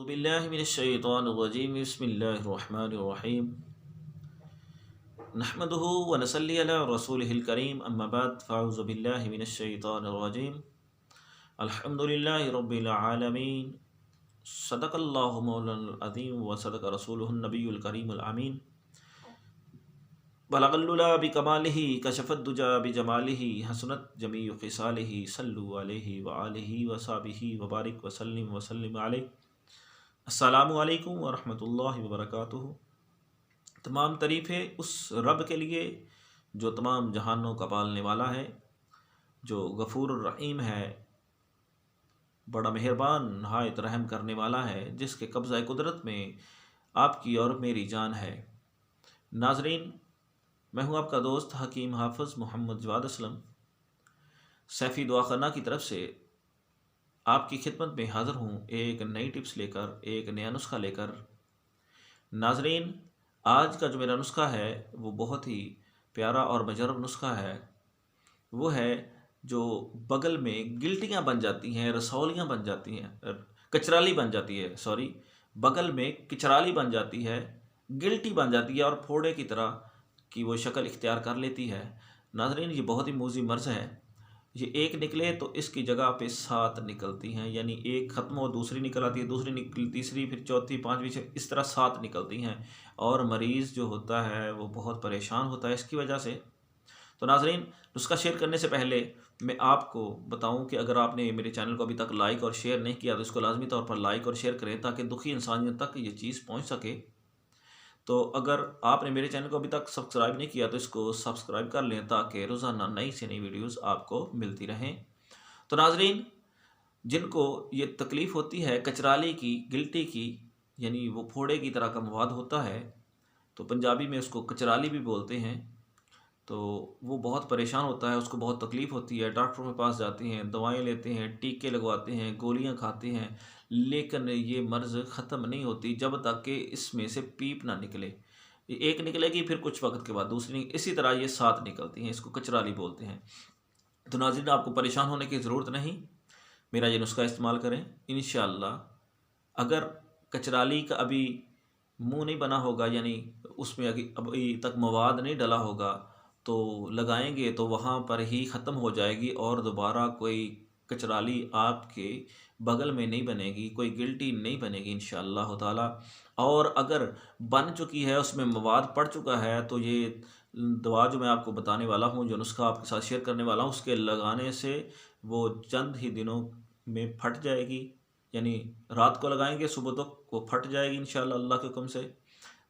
बिल्लाहि मिनश्शैतानिर्रजीम बिस्मिल्लाहिर्रहमानिर्रहीम नहमदुहु व नसल्ली अला रसूलिहिल करीम अम्मा बाद फ़अऊज़ु बिल्लाहि मिनश्शैतानिर्रजीम अल्हम्दुलिल्लाहि रब्बिल आलमीन सदक़ल्लाहु मौलाना अज़ीम व सदक़ रसूलुहुन नबियुल करीमुल अमीन बलग़ल उला बिकमालिही कशफ़द दुजा बिजमालिही हसनत जमीउ ख़िसालिही सल्लु अलैहि व आलिहि व सहबिही व बारिक व सल्लिम अलैहि। अस्सलामु अलैकुम व रहमतुल्लाहि व बरकातुहू। तमाम तारीफ़ें उस रब के लिए जो तमाम जहानों का पालने वाला है, जो गफ़ूर रहीम है, बड़ा मेहरबान नहायत रहम करने वाला है, जिसके कब्ज़ा कुदरत में आपकी और मेरी जान है। नाज़रीन, मैं हूँ आपका दोस्त हकीम हाफ़िज़ मोहम्मद जवाद असलम सैफ़ी दुआखाना की तरफ से आपकी खिदमत में हाज़िर हूँ एक नई टिप्स लेकर, एक नया नुस्खा लेकर। नाज़रीन, आज का जो मेरा नुस्खा है वो बहुत ही प्यारा और मुजर्रब नुस्खा है। वो है जो बगल में गिल्टियाँ बन जाती हैं, रसौलियाँ बन जाती हैं, कचराली बन जाती है, सॉरी, बगल में किचराली बन जाती है, गिल्टी बन जाती है और फोड़े की तरह की वो शक्ल इख्तियार कर लेती है। नाज़रीन, ये बहुत ही मूज़ी मर्ज़ है। ये एक निकले तो इसकी जगह पे 7 निकलती हैं, यानी एक ख़त्म हो दूसरी निकल आती है, दूसरी निकल तीसरी, फिर चौथी, पाँचवीं, इस तरह 7 निकलती हैं और मरीज़ जो होता है वो बहुत परेशान होता है इसकी वजह से। तो नाज़रीन, नुस्खा शेयर करने से पहले मैं आपको बताऊं कि अगर आपने मेरे चैनल को अभी तक लाइक और शेयर नहीं किया तो इसको लाजमी तौर पर लाइक और शेयर करें ताकि दुखी इंसानियत तक ये चीज़ पहुंच सके। तो अगर आपने मेरे चैनल को अभी तक सब्सक्राइब नहीं किया तो इसको सब्सक्राइब कर लें ताकि रोज़ाना नई से नई वीडियोस आपको मिलती रहें। तो नाज़रीन, जिनको ये तकलीफ़ होती है कचराली की, गिल्टी की, यानी वो फोड़े की तरह का मवाद होता है, तो पंजाबी में उसको कचराली भी बोलते हैं, तो वो बहुत परेशान होता है, उसको बहुत तकलीफ़ होती है, डॉक्टरों के पास जाते हैं, दवाएं लेते हैं, टीके लगवाते हैं, गोलियां खाते हैं, लेकिन ये मर्ज़ ख़त्म नहीं होती जब तक कि इसमें से पीप ना निकले। एक निकलेगी, फिर कुछ वक्त के बाद दूसरी, इसी तरह ये 7 निकलती हैं। इसको कचराली बोलते हैं। तो नाज़रीन, आपको परेशान होने की ज़रूरत नहीं, मेरा ये नुस्खा इस्तेमाल करें, इंशाअल्लाह। अगर कचराली का अभी मुंह नहीं बना होगा, यानी उसमें अभी तक मवाद नहीं डला होगा, तो लगाएंगे तो वहाँ पर ही ख़त्म हो जाएगी और दोबारा कोई कचराली आपके बगल में नहीं बनेगी, कोई गिल्टी नहीं बनेगी इंशाअल्लाह ताला। और अगर बन चुकी है, उसमें मवाद पड़ चुका है, तो ये दवा जो मैं आपको बताने वाला हूँ, जो नुस्खा आपके साथ शेयर करने वाला हूँ, उसके लगाने से वो चंद ही दिनों में फट जाएगी। यानी रात को लगाएंगे, सुबह तक वो फट जाएगी इंशाअल्लाह अल्लाह के हुक्म से।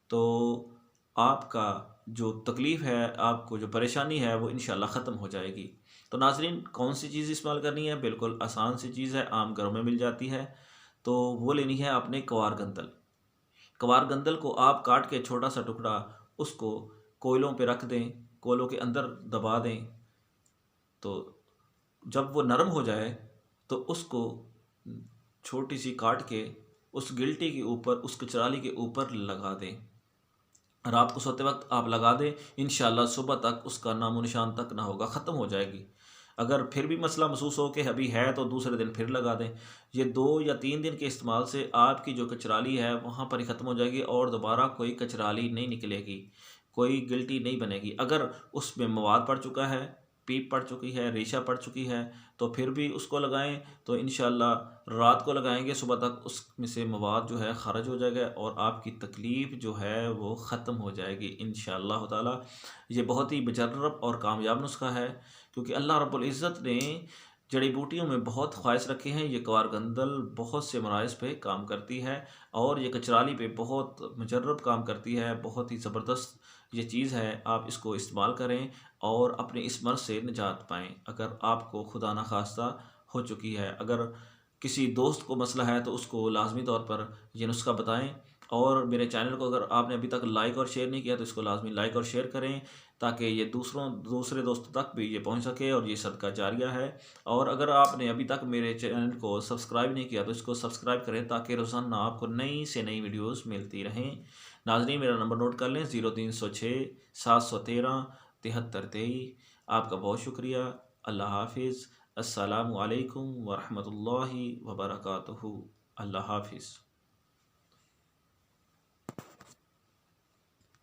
तो आपका जो तकलीफ़ है, आपको जो परेशानी है, वो इंशाअल्लाह ख़त्म हो जाएगी। तो नाज़रीन, कौन सी चीज़ इस्तेमाल करनी है? बिल्कुल आसान सी चीज़ है, आम घरों में मिल जाती है। तो वो लेनी है आपने कवार गंदल। कवार गंदल को आप काट के छोटा सा टुकड़ा उसको कोयलों पे रख दें, कोयलों के अंदर दबा दें। तो जब वो नरम हो जाए तो उसको छोटी सी काट के उस गिल्टी के ऊपर, उस कचराली के ऊपर लगा दें। रात को सोते वक्त आप लगा दें, इंशाअल्लाह सुबह तक उसका नामो निशान तक ना होगा, ख़त्म हो जाएगी। अगर फिर भी मसला महसूस हो कि अभी है तो दूसरे दिन फिर लगा दें। ये 2 या 3 दिन के इस्तेमाल से आपकी जो कचराली है वहाँ पर ही ख़त्म हो जाएगी और दोबारा कोई कचराली नहीं निकलेगी, कोई गिल्टी नहीं बनेगी। अगर उसमें मवाद पड़ चुका है, पीप पड़ चुकी है, रेशा पड़ चुकी है, तो फिर भी उसको लगाएं। तो इंशाअल्लाह रात को लगाएंगे, सुबह तक उसमें से मवाद जो है ख़ारिज हो जाएगा और आपकी तकलीफ़ जो है वो ख़त्म हो जाएगी इंशाअल्लाह ताला। ये बहुत ही मुजर्रब और कामयाब नुस्खा है, क्योंकि अल्लाह रब्बुल इज़्ज़त ने जड़ी बूटियों में बहुत ख्वाहिश रखे हैं। ये कवार गंदल बहुत से मराइज़ पे काम करती है और ये कचराली पे बहुत मुजर्रब काम करती है। बहुत ही ज़बरदस्त ये चीज़ है, आप इसको इस्तेमाल करें और अपने इस मर्ज़ से निजात पाएँ। अगर आपको खुदा न खास्ता हो चुकी है, अगर किसी दोस्त को मसला है, तो उसको लाज़मी तौर पर ये नुस्खा बताएं। और मेरे चैनल को अगर आपने अभी तक लाइक और शेयर नहीं किया तो इसको लाज़मी लाइक और शेयर करें ताकि ये दूसरे दोस्तों तक भी ये पहुंच सके और ये सदका जारिया है। और अगर आपने अभी तक मेरे चैनल को सब्सक्राइब नहीं किया तो इसको सब्सक्राइब करें ताकि रोज़ाना आपको नई से नई वीडियोस मिलती रहें। नाज़रीन, मेरा नंबर नोट कर लें, 0306 713 7323। आपका बहुत शुक्रिया। अल्लाह हाफिज़। अस्सलामु अलैकुम वरहमतुल्लाहि वबरकातुहू। अल्लाह हाफिज़।